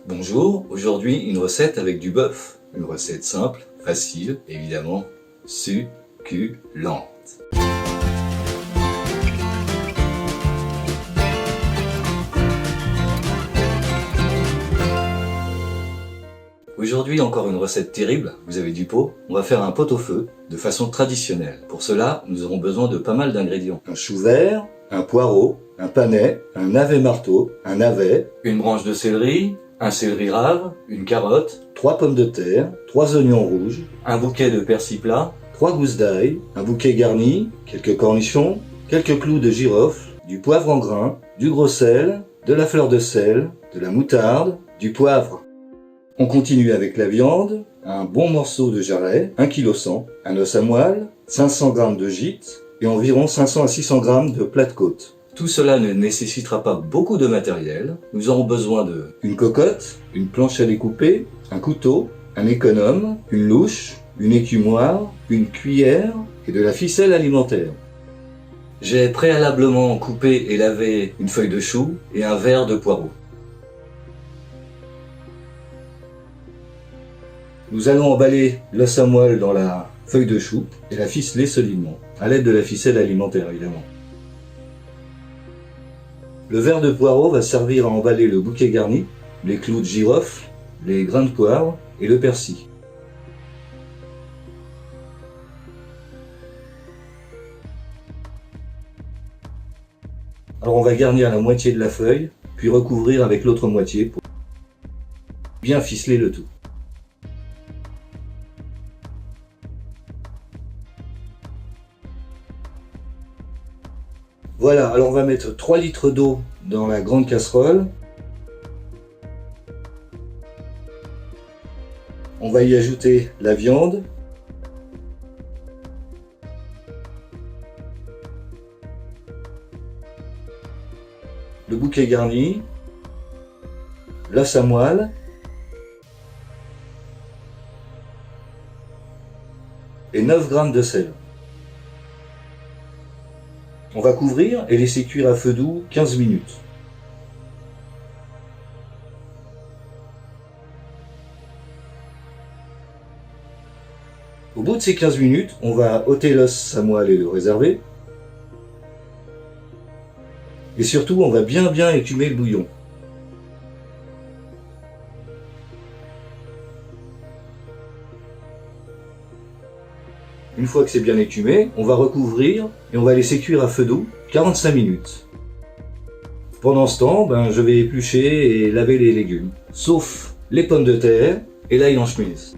Bonjour, aujourd'hui une recette avec du bœuf. Une recette simple, facile, évidemment, succulente. Aujourd'hui encore une recette terrible, vous avez du pot. On va faire un pot-au-feu de façon traditionnelle. Pour cela, nous aurons besoin de pas mal d'ingrédients. Un chou vert, un poireau, un panais, un navet marteau, un navet, une branche de céleri, un céleri rave, une carotte, 3 pommes de terre, 3 oignons rouges, un bouquet de persil plat, 3 gousses d'ail, un bouquet garni, quelques cornichons, quelques clous de girofle, du poivre en grains, du gros sel, de la fleur de sel, de la moutarde, du poivre. On continue avec la viande, un bon morceau de jarret, 1 kg 100, un os à moelle, 500 g de gîte et environ 500 à 600 g de plat de côte. Tout cela ne nécessitera pas beaucoup de matériel. Nous aurons besoin de une cocotte, une planche à découper, un couteau, un économe, une louche, une écumoire, une cuillère et de la ficelle alimentaire. J'ai préalablement coupé et lavé une feuille de chou et un verre de poireau. Nous allons emballer l'os à moelle dans la feuille de chou et la ficeler solidement, à l'aide de la ficelle alimentaire évidemment. Le verre de poireau va servir à emballer le bouquet garni, les clous de girofle, les grains de poivre et le persil. Alors on va garnir la moitié de la feuille, puis recouvrir avec l'autre moitié pour bien ficeler le tout. Voilà, alors on va mettre 3 litres d'eau dans la grande casserole. On va y ajouter la viande. Le bouquet garni. L'os à moelle. Et 9 g de sel. On va couvrir et laisser cuire à feu doux 15 minutes. Au bout de ces 15 minutes, on va ôter l'os à moelle et le réserver. Et surtout, on va bien écumer le bouillon. Une fois que c'est bien écumé, on va recouvrir et on va laisser cuire à feu doux 45 minutes. Pendant ce temps, je vais éplucher et laver les légumes, sauf les pommes de terre et l'ail en chemise.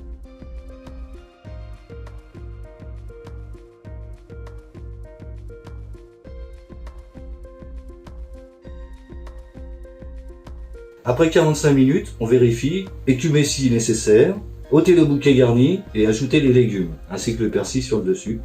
Après 45 minutes, on vérifie, écumer si nécessaire, ôtez le bouquet garni et ajoutez les légumes, ainsi que le persil sur le dessus.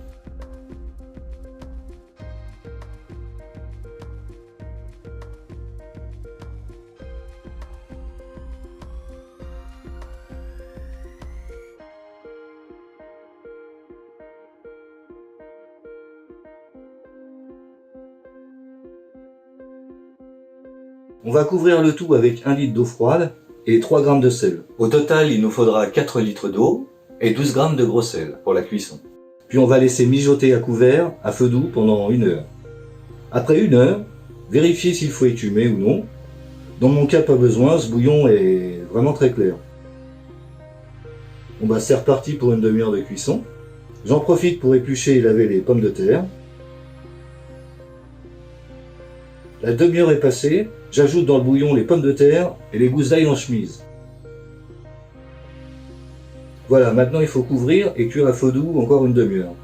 On va couvrir le tout avec 1 litre d'eau froide et 3 g de sel. Au total, il nous faudra 4 litres d'eau et 12 g de gros sel pour la cuisson. Puis on va laisser mijoter à couvert à feu doux pendant 1 heure. Après 1 heure, vérifiez s'il faut écumer ou non. Dans mon cas, pas besoin, ce bouillon est vraiment très clair. Bon c'est reparti pour une demi-heure de cuisson. J'en profite pour éplucher et laver les pommes de terre. La demi-heure est passée, j'ajoute dans le bouillon les pommes de terre et les gousses d'ail en chemise. Voilà, maintenant il faut couvrir et cuire à feu doux encore une demi-heure.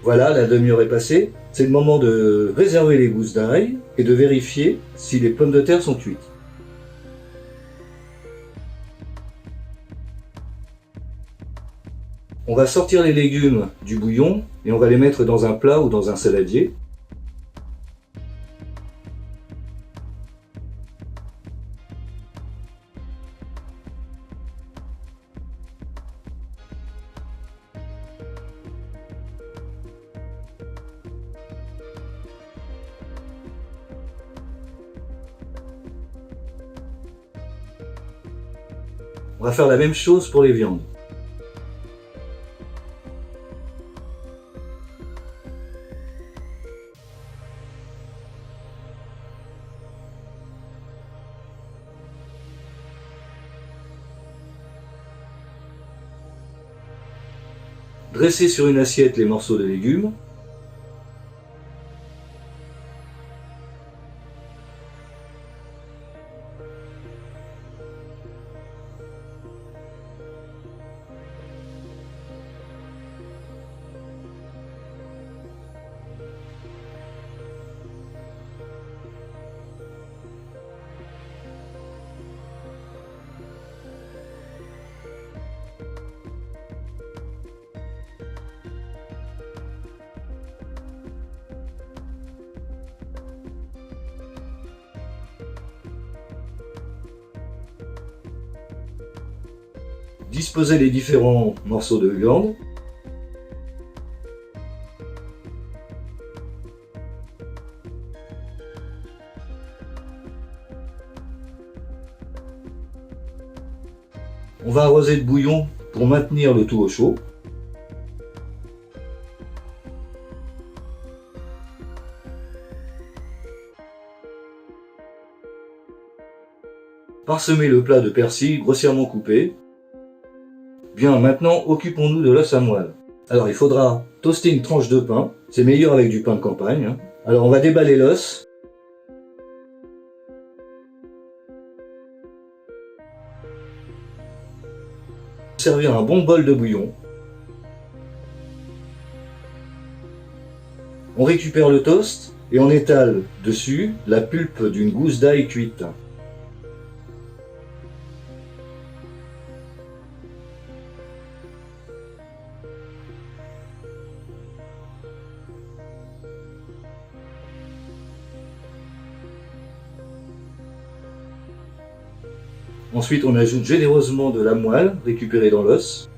Voilà, la demi-heure est passée, c'est le moment de réserver les gousses d'ail et de vérifier si les pommes de terre sont cuites. On va sortir les légumes du bouillon et on va les mettre dans un plat ou dans un saladier. On va faire la même chose pour les viandes. Dressez sur une assiette les morceaux de légumes. Disposez les différents morceaux de viande. On va arroser de bouillon pour maintenir le tout au chaud. Parsemez le plat de persil grossièrement coupé. Bien, maintenant, occupons-nous de l'os à moelle. Alors, il faudra toaster une tranche de pain. C'est meilleur avec du pain de campagne, hein. Alors, on va déballer l'os. Servir un bon bol de bouillon. On récupère le toast et on étale dessus la pulpe d'une gousse d'ail cuite. Ensuite, on ajoute généreusement de la moelle récupérée dans l'os.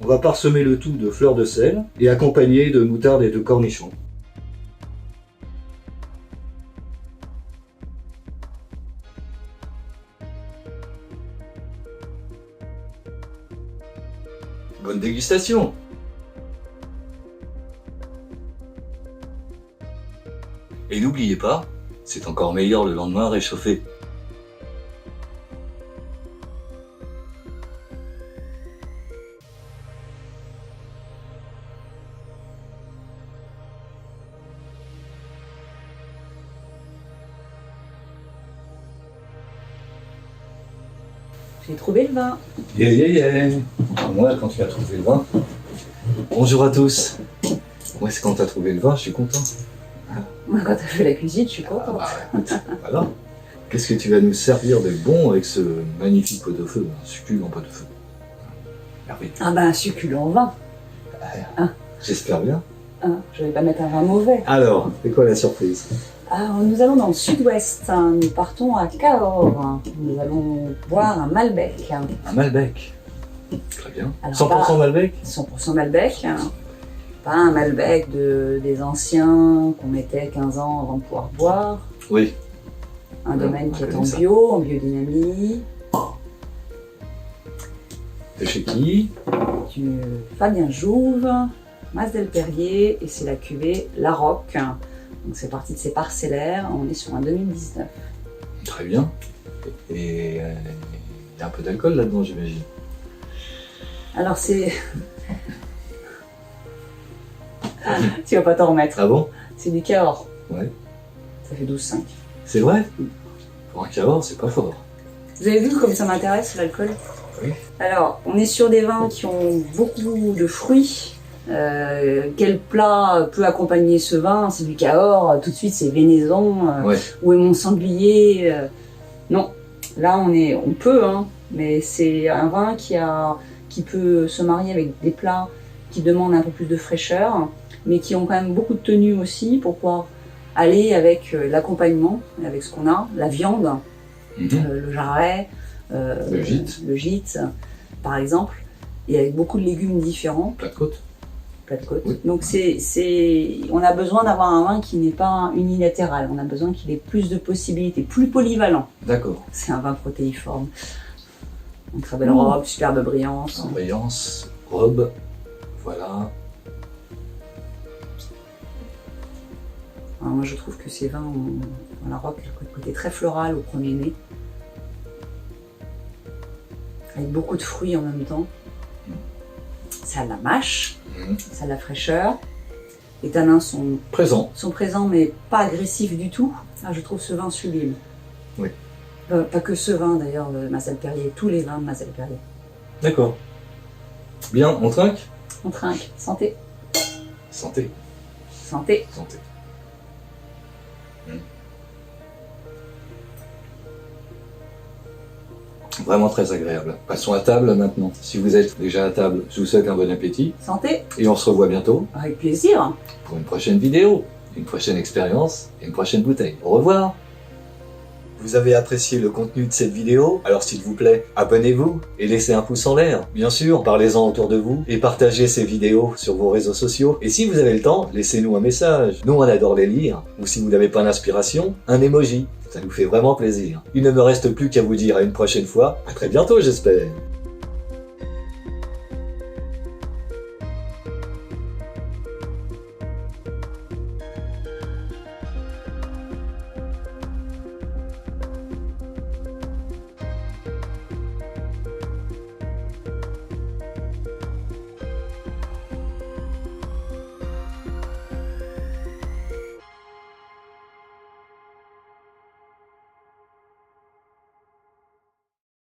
On va parsemer le tout de fleurs de sel et accompagner de moutarde et de cornichons. Bonne dégustation! Et n'oubliez pas, c'est encore meilleur le lendemain réchauffé. J'ai trouvé le vin. Yeah, yeah, yeah. Moi, quand tu as trouvé le vin. Bonjour à tous. Moi, c'est quand tu as trouvé le vin, je suis content. Moi, quand tu as fait la cuisine, je suis contente. Voilà. Qu'est-ce que tu vas nous servir de bon avec ce magnifique pot-au-feu, un succulent pot-au-feu? Merveilleux. Ah ben, un succulent vin. J'espère bien. Je vais pas mettre un vin mauvais. Alors, c'est quoi la surprise? Nous allons dans le sud-ouest. Nous partons à Cahors. Nous allons boire un Malbec. Un Malbec. Très bien. Alors, 100% Malbec? 100% Malbec. Pas un Malbec des anciens qu'on mettait 15 ans avant de pouvoir boire. Oui. Un domaine qui est en ça. bio, en biodynamie. C'est chez qui? Du Fabien Jouve, Mas del Perrier, et c'est la cuvée La Roque. Donc c'est parti de ces parcellaires, on est sur un 2019. Très bien. Et il y a un peu d'alcool là-dedans, j'imagine. Alors c'est... Tu vas pas t'en remettre. Ah bon? C'est du Cahors. Ouais. Ça fait 12,5. C'est vrai? Pour un Cahors, c'est pas fort. Vous avez vu comme ça m'intéresse l'alcool? Oui. Alors, on est sur des vins qui ont beaucoup de fruits. Quel plat peut accompagner ce vin? C'est du Cahors, tout de suite c'est Vénaison, Ouais. où est mon sanglier? Non, là on peut, hein, mais c'est un vin qui peut se marier avec des plats qui demandent un peu plus de fraîcheur, mais qui ont quand même beaucoup de tenue aussi pour pouvoir aller avec l'accompagnement, avec ce qu'on a, la viande, le jarret, Le gîte. par exemple. et avec beaucoup de légumes différents. Plat de côte. Plat de côte. Oui. Donc on a besoin d'avoir un vin qui n'est pas unilatéral. On a besoin qu'il ait plus de possibilités, plus polyvalent. D'accord. C'est un vin protéiforme. Une très belle robe, superbe brillance. Brillance, robe, voilà. Alors moi je trouve que ces vins ont la robe, le côté très floral au premier nez. Avec beaucoup de fruits en même temps. Ça a de la mâche, ça a de la fraîcheur. Les tanins sont Présent. présents mais pas agressifs du tout. Ah, je trouve ce vin sublime. Oui. Pas que ce vin d'ailleurs, Marcel Perrier, tous les vins de Marcel Perrier. D'accord. Bien, on trinque? On trinque. Santé. Santé. Santé. Santé. Vraiment très agréable. Passons à table maintenant. Si vous êtes déjà à table, je vous souhaite un bon appétit. Santé. Et on se revoit bientôt Avec plaisir. pour une prochaine vidéo, une prochaine expérience et une prochaine bouteille. Au revoir. Vous avez apprécié le contenu de cette vidéo? Alors s'il vous plaît, abonnez-vous et laissez un pouce en l'air. Bien sûr, parlez-en autour de vous et partagez ces vidéos sur vos réseaux sociaux. Et si vous avez le temps, laissez-nous un message. Nous, on adore les lire. Ou si vous n'avez pas d'inspiration, un emoji. Ça nous fait vraiment plaisir. Il ne me reste plus qu'à vous dire à une prochaine fois. À très bientôt, j'espère.